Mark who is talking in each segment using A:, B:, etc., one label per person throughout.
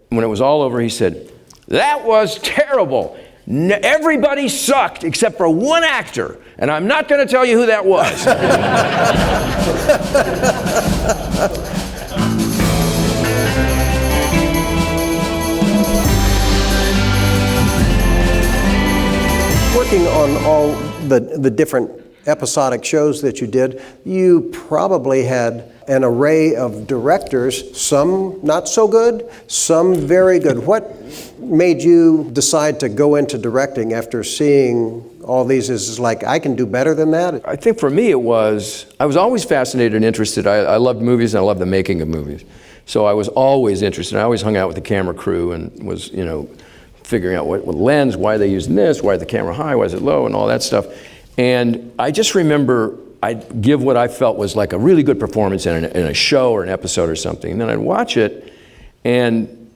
A: when it was all over, he said, "That was terrible. Everybody sucked except for one actor, and I'm not going to tell you who that was."
B: Working on all the different episodic shows that you did, you probably had an array of directors, some not so good, some very good. What made you decide to go into directing after seeing all these? Is like, I can do better than that?
A: I think for me I was always fascinated and interested. I loved movies and I loved the making of movies. So I was always interested. I always hung out with the camera crew and was, figuring out what lens, why are they using this, why is the camera high, why is it low, and all that stuff. And I just remember I'd give what I felt was like a really good performance in a show or an episode or something, and then I'd watch it, and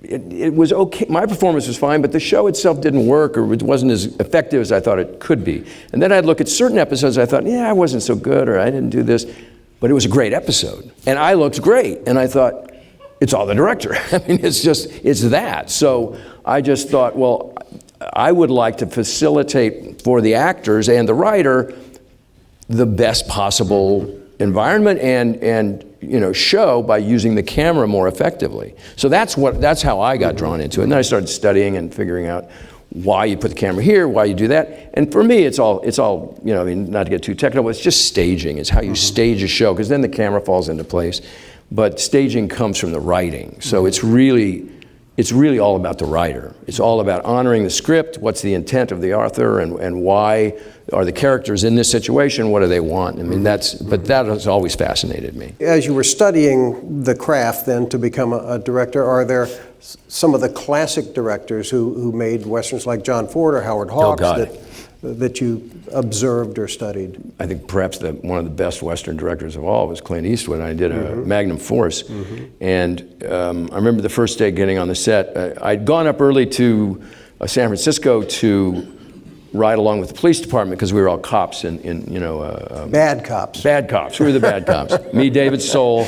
A: it was okay. My performance was fine, but the show itself didn't work, or it wasn't as effective as I thought it could be. And then I'd look at certain episodes, I thought, yeah, I wasn't so good, or I didn't do this, but it was a great episode. And I looked great, and I thought, it's all the director. I mean, it's that. So I just thought, well, I would like to facilitate for the actors and the writer the best possible environment and show by using the camera more effectively. So that's how I got drawn into it. And then I started studying and figuring out why you put the camera here, why you do that. And for me, it's all not to get too technical, it's just staging. It's how you stage a show, because then the camera falls into place. But staging comes from the writing. So it's really all about the writer. It's all about honoring the script, what's the intent of the author, and why are the characters in this situation, what do they want? I mean, that has always fascinated me.
B: As you were studying the craft then to become a director, are there some of the classic directors who made Westerns like John Ford or Howard Hawks that you observed or studied?
A: I think perhaps one of the best Western directors of all was Clint Eastwood. I did a Magnum Force, and I remember the first day getting on the set. I'd gone up early to San Francisco to ride along with the police department because we were all cops
B: bad cops.
A: Bad cops. We were the bad cops. Me, David Soul,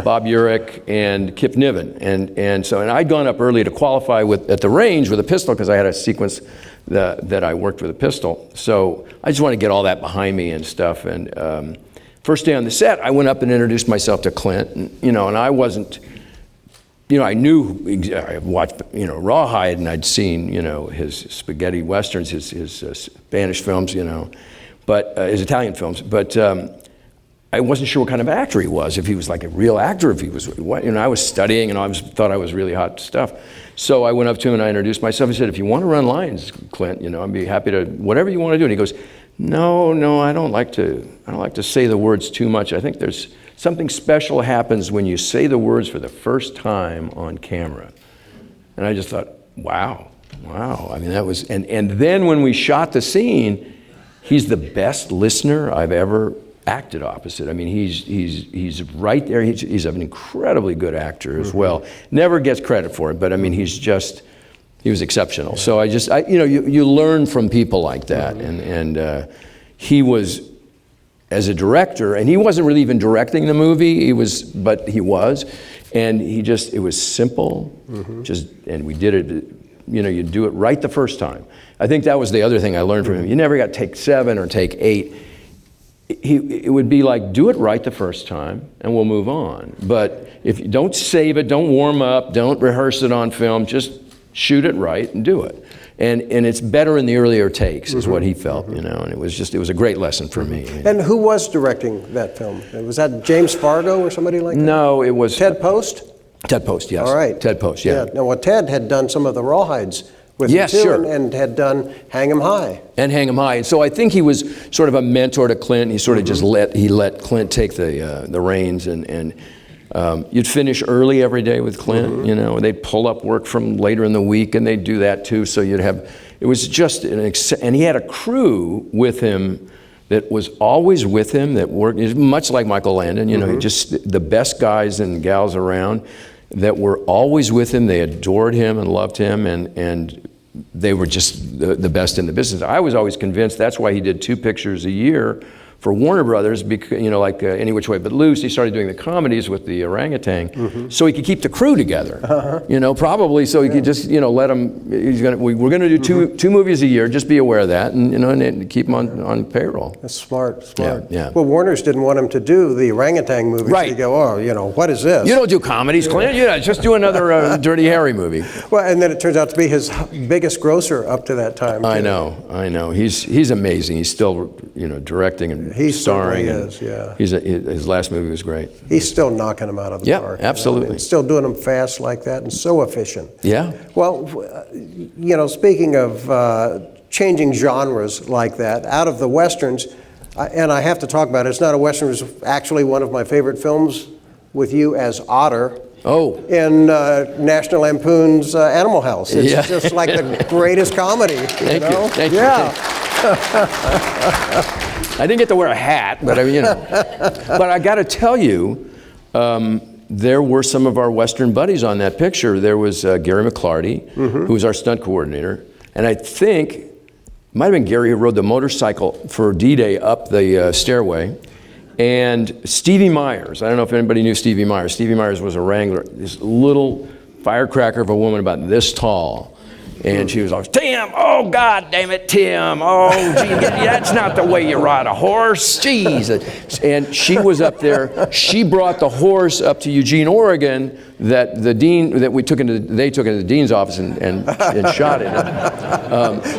A: Bob Urich, and Kip Niven. And I'd gone up early to qualify at the range with a pistol because I had a sequence that I worked with a pistol. So I just want to get all that behind me and stuff. And first day on the set, I went up and introduced myself to Clint. And I wasn't, I knew, I watched, Rawhide, and I'd seen, his spaghetti westerns, his Spanish films, but his Italian films. But I wasn't sure what kind of actor he was, if he was like a real actor, if he was, I was studying and I thought I was really hot stuff. So I went up to him and I introduced myself. He said, "If you want to run lines, Clint, I'd be happy to, whatever you want to do." And he goes, No, I don't like to say the words too much. I think there's something special happens when you say the words for the first time on camera. And I just thought, wow. I mean, that was, and then when we shot the scene, he's the best listener I've ever acted opposite. I mean, he's right there. He's an incredibly good actor as well. Never gets credit for it, but I mean, he was exceptional. Yeah. So you learn from people like that, and he was, as a director, and he wasn't really even directing the movie. But he was, and it was simple. And we did it. You do it right the first time. I think that was the other thing I learned from him. You never got take 7 or take 8. It would be like, do it right the first time and we'll move on. But if you don't save it, don't warm up, don't rehearse it on film, just shoot it right and do it. And it's better in the earlier takes, is what he felt, and it was a great lesson for me.
B: And who was directing that film? Was that James Fargo or somebody like that?
A: No, it was
B: Ted Post?
A: Ted Post, yes.
B: All right.
A: Ted Post, yeah.
B: Now, Ted had done some of the Rawhides with him too,
A: sure.
B: and had done Hang 'em High.
A: And Hang 'em High. So I think he was sort of a mentor to Clint. He sort of just let Clint take the reins, and you'd finish early every day with Clint. They'd pull up work from later in the week, and they'd do that too. So it was just and he had a crew with him that was always with him, that worked much like Michael Landon. Just the best guys and gals around that were always with him. They adored him and loved him, and they were just the best in the business. I was always convinced that's why he did 2 pictures a year for Warner Brothers, because, you know, like Any Which Way But Loose. He started doing the comedies with the orangutan, so he could keep the crew together. You know, probably so he could just, you know, let him. We're going to do two movies a year. Just be aware of that, and you know, and keep him on payroll.
B: That's smart.
A: Yeah.
B: Well, Warner's didn't want him to do the orangutan movies.
A: Right.
B: They go, oh, you know, what is this?
A: You don't do comedies, Clint. Yeah, just do another Dirty Harry movie.
B: Well, and then it turns out to be his biggest grosser up to that time.
A: I know. He's amazing. He's still, you know, directing and starring. His last movie was great.
B: He's still knocking them out of the park.
A: Yeah, absolutely.
B: You know? Still doing them fast like that and so efficient.
A: Yeah.
B: Well, you know, speaking of changing genres like that, out of the Westerns, and I have to talk about it, it's not a Western, it's actually one of my favorite films with you as Otter.
A: Oh.
B: In National Lampoon's Animal House. It's just like the greatest comedy.
A: Thank you.
B: Thank
A: you. I didn't get to wear a hat, but I mean, you know. But I got to tell you, there were some of our Western buddies on that picture. There was Gary McClarty, who was our stunt coordinator, and I think it might have been Gary who rode the motorcycle for D-Day up the stairway. And Stevie Myers, I don't know if anybody knew Stevie Myers. Stevie Myers was a wrangler, this little firecracker of a woman about this tall. And she was always, Tim, oh God damn it, Tim, oh gee, that's not the way you ride a horse, jeez. And she was up there, she brought the horse up to Eugene, Oregon, that the dean, that they took into the dean's office and shot it.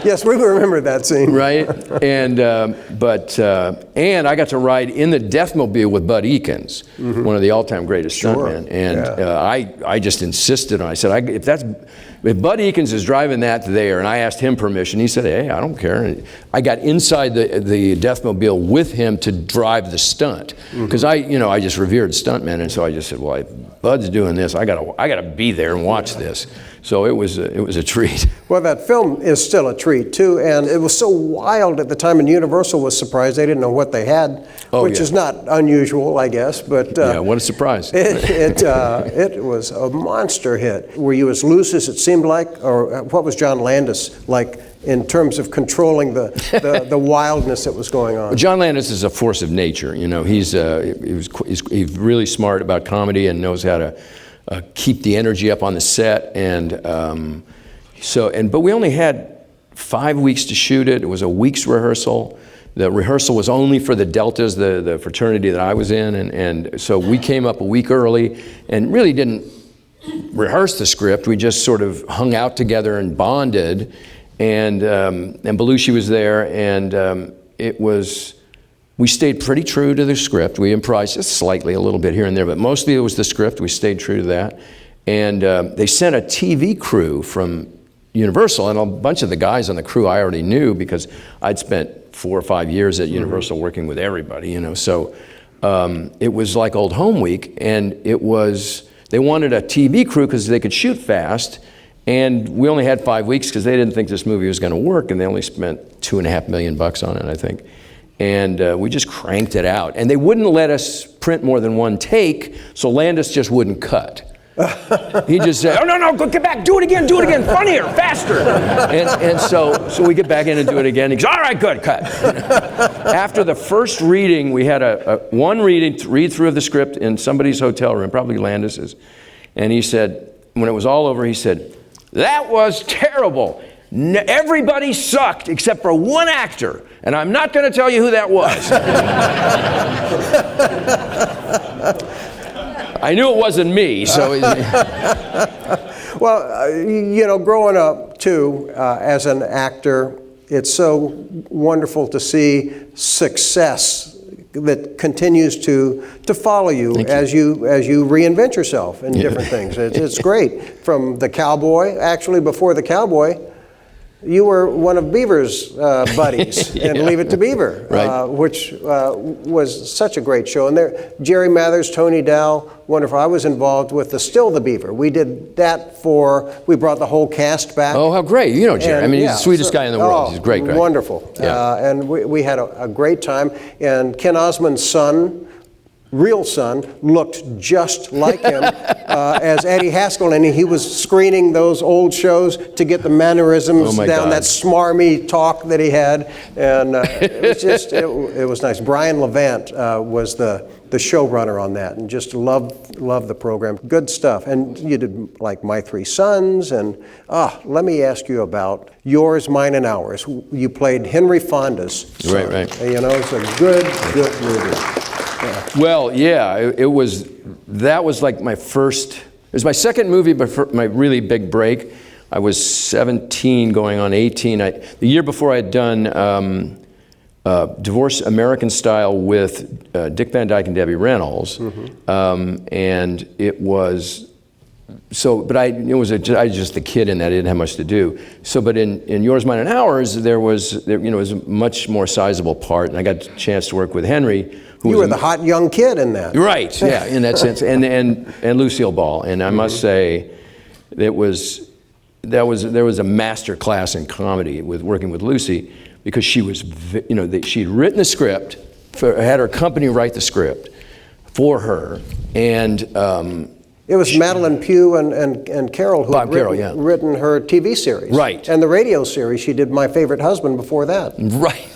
B: Yes, we remember that scene.
A: Right, and and I got to ride in the Deathmobile with Bud Ekins, one of the all-time greatest stuntmen, and I just insisted on. I said, if Bud Ekins is driving that there, and I asked him permission, he said, hey, I don't care. And I got inside the Deathmobile with him to drive the stunt, because I just revered stuntmen, and so I just said, well, if Bud's doing this, I gotta be there and watch this. So it was a treat.
B: Well, that film is still a treat too, and it was so wild at the time, and Universal was surprised. They didn't know what they had, which is not unusual, I guess. But
A: yeah, what a surprise!
B: It was a monster hit. Were you as loose as it seemed like, or what was John Landis like in terms of controlling the wildness that was going on?
A: Well, John Landis is a force of nature. You know, he's really smart about comedy and knows how to keep the energy up on the set, but we only had 5 weeks to shoot it. It was a week's rehearsal. The rehearsal was only for the Deltas, the fraternity that I was in, and so we came up a week early and really didn't rehearse the script. We just sort of hung out together and bonded, and Belushi was there, and we stayed pretty true to the script. We improvised just slightly, a little bit here and there, but mostly it was the script. We stayed true to that. And they sent a TV crew from Universal, and a bunch of the guys on the crew I already knew because I'd spent 4 or 5 years at Universal working with everybody, you know. So it was like old home week, and they wanted a TV crew because they could shoot fast, and we only had 5 weeks because they didn't think this movie was going to work, and they only spent $2.5 million on it, I think. And we just cranked it out. And they wouldn't let us print more than one take, so Landis just wouldn't cut. He just said, oh, no, go get back, do it again, funnier, faster. And so we get back in and do it again. He goes, all right, good, cut. After the first reading, we had one read through of the script in somebody's hotel room, probably Landis's. And he said, when it was all over, he said, that was terrible. Everybody sucked except for one actor, and I'm not going to tell you who that was. I knew it wasn't me, so.
B: Well, you know, growing up too as an actor, it's so wonderful to see success that continues to follow you as you reinvent yourself in different things. It's great. From the Cowboy, actually before the Cowboy, you were one of Beaver's buddies in Leave It to Beaver,
A: right.
B: Which was such a great show. And there, Jerry Mathers, Tony Dow, wonderful. I was involved with Still the Beaver. We did that we brought the whole cast back.
A: Oh, how great. You know Jerry.
B: And,
A: he's the sweetest guy in the world. He's great.
B: Wonderful.
A: Yeah.
B: And we had a great time. And Ken Osmond's son real son looked just like him as Eddie Haskell, and he was screening those old shows to get the mannerisms down,
A: God.
B: that smarmy talk that he had, and it was just, it was nice. Brian Levant was the showrunner on that, and just loved the program. Good stuff. And you did like My Three Sons, and let me ask you about Yours, Mine, and Ours. You played Henry Fonda's son.
A: Right.
B: You know, it's a good movie. Yeah.
A: Well, yeah, that was like my first, it was my second movie, but my really big break. I was 17 going on 18. The year before I had done Divorce American Style with Dick Van Dyke and Debbie Reynolds. And it was, but I was just a kid in that. I didn't have much to do. So, but in Yours, Mine, and Ours, it was a much more sizable part, and I got a chance to work with Henry, who
B: you were the hot young kid in that.
A: Right, yeah, in that sense, and Lucille Ball, and I must say, there was a master class in comedy with working with Lucy, because she was, she'd written the script, had her company write the script for her, and
B: it was Madeline Pugh and Carol who had written her TV series.
A: Right.
B: And the radio series, she did My Favorite Husband before that.
A: Right.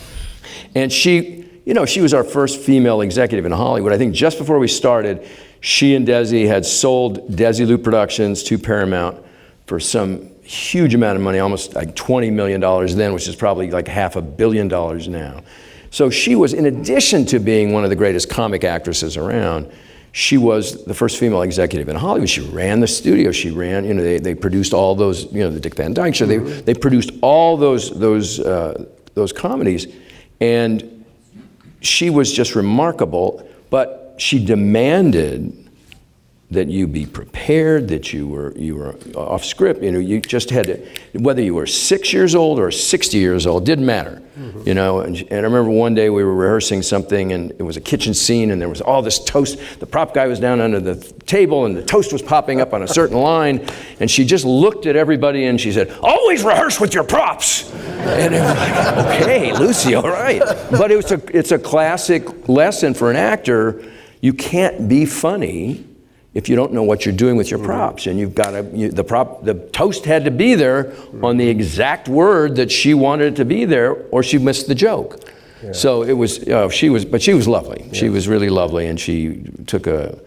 A: And she was our first female executive in Hollywood. I think just before we started, she and Desi had sold Desilu Productions to Paramount for some huge amount of money, almost like $20 million then, which is probably like $500 million now. So she was, in addition to being one of the greatest comic actresses around, she was the first female executive in Hollywood. She ran the studio. She ran, they produced all those, the Dick Van Dyke Show. They produced all those comedies, and she was just remarkable. But she demanded that you be prepared, that you were off script. You just had to, whether you were 6 years old or 60 years old, didn't matter. And I remember one day we were rehearsing something, and it was a kitchen scene, and there was all this toast. The prop guy was down under the table, and the toast was popping up on a certain line, and she just looked at everybody and she said, "Always rehearse with your props." And it was like, okay, Lucy, all right. But it's a classic lesson for an actor. You can't be funny if you don't know what you're doing with your props, and you've got the toast had to be there on the exact word that she wanted it to be there, or she missed the joke. Yeah. So it was, she was lovely. Yeah. She was really lovely, and she took a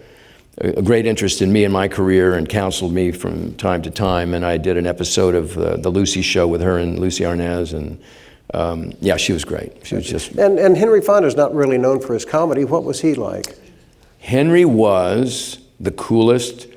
A: great interest in me and my career, and counseled me from time to time. And I did an episode of the Lucy Show with her and Lucy Arnaz, and yeah, she was great. She was just.
B: And Henry Fonda's not really known for his comedy. What was he like?
A: Henry was the coolest,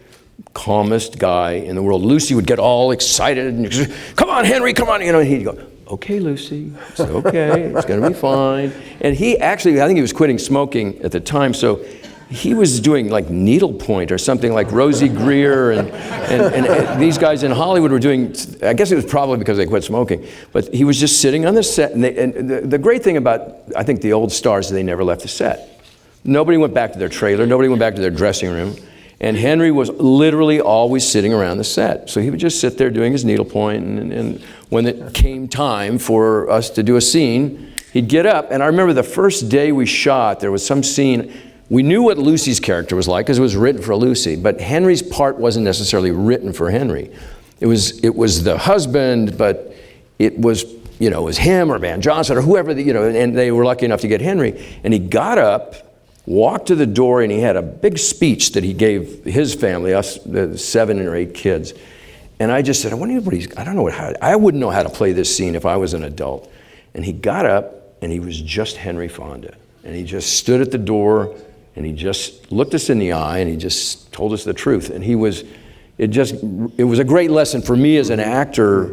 A: calmest guy in the world. Lucy would get all excited and say, "Come on, Henry, come on." And he'd go, "Okay, Lucy, it's okay, it's gonna be fine." And he actually, I think he was quitting smoking at the time, so he was doing like needlepoint or something like Rosie Greer, and these guys in Hollywood were doing, I guess it was probably because they quit smoking, but he was just sitting on the set. And the great thing about, I think, the old stars is they never left the set. Nobody went back to their trailer, nobody went back to their dressing room. And Henry was literally always sitting around the set. So he would just sit there doing his needlepoint, and when it came time for us to do a scene, he'd get up. And I remember the first day we shot, there was some scene, we knew what Lucy's character was like because it was written for Lucy, but Henry's part wasn't necessarily written for Henry. It was the husband, but it was, it was him or Van Johnson or whoever, and they were lucky enough to get Henry. And he got up, walked to the door, and he had a big speech that he gave his family, us, the 7 or 8 kids. And I just said, I wouldn't know how to play this scene if I was an adult. And he got up, and he was just Henry Fonda. And he just stood at the door, and he just looked us in the eye, and he just told us the truth. And it was a great lesson for me as an actor.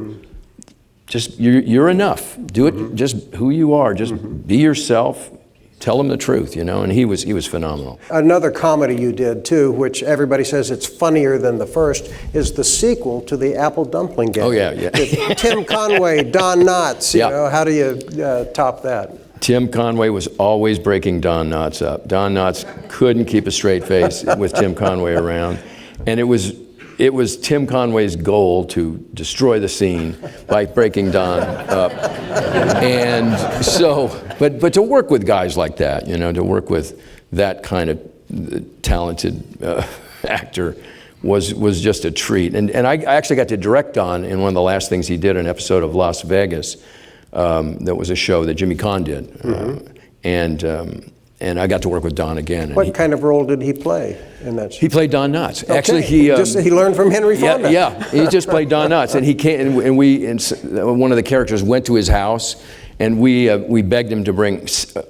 A: Just, you're enough. Do it, just who you are. Just be yourself. Tell them the truth, and he was phenomenal. Another
B: comedy you did too, which everybody says it's funnier than the first, is the sequel to the Apple Dumpling Gang.
A: Oh yeah.
B: With Tim Conway, Don Knotts. How do you top that?
A: Tim Conway was always breaking Don Knotts up. Don Knotts couldn't keep a straight face with Tim Conway around, and it was Tim Conway's goal to destroy the scene by breaking Don up. And so, but to work with guys like that, to work with that kind of talented actor, was just a treat. And I actually got to direct Don in one of the last things he did, an episode of Las Vegas. That was a show that Jimmy Caan did. And I got to work with Don again. And
B: What kind of role did he play in that show?
A: he played Don Knotts.
B: Okay.
A: Actually,
B: he learned from Henry Fonda.
A: Yeah, he just played Don Knotts, and he came, and one of the characters went to his house, and we begged him to bring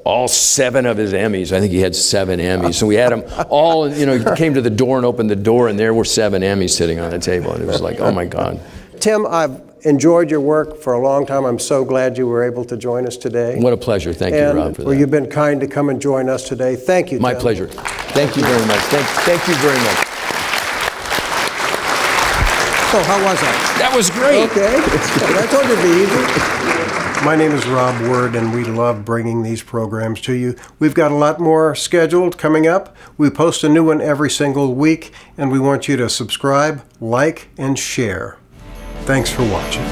A: all 7 of his Emmys. I think he had 7 Emmys, so we had them all. He came to the door and opened the door, and there were 7 Emmys sitting on the table, and it was like, oh my God.
B: Tim, I've enjoyed your work for a long time. I'm so glad you were able to join us today.
A: What a pleasure. Thank you, Rob, for that.
B: Well, you've been kind to come and join us today. Thank you, Tim.
A: My pleasure. Thank you very much. Thank you very much.
B: So how was that?
A: That was great.
B: Okay. I told you it'd be easy. My name is Rob Word, and we love bringing these programs to you. We've got a lot more scheduled coming up. We post a new one every single week, and we want you to subscribe, like, and share. Thanks for watching.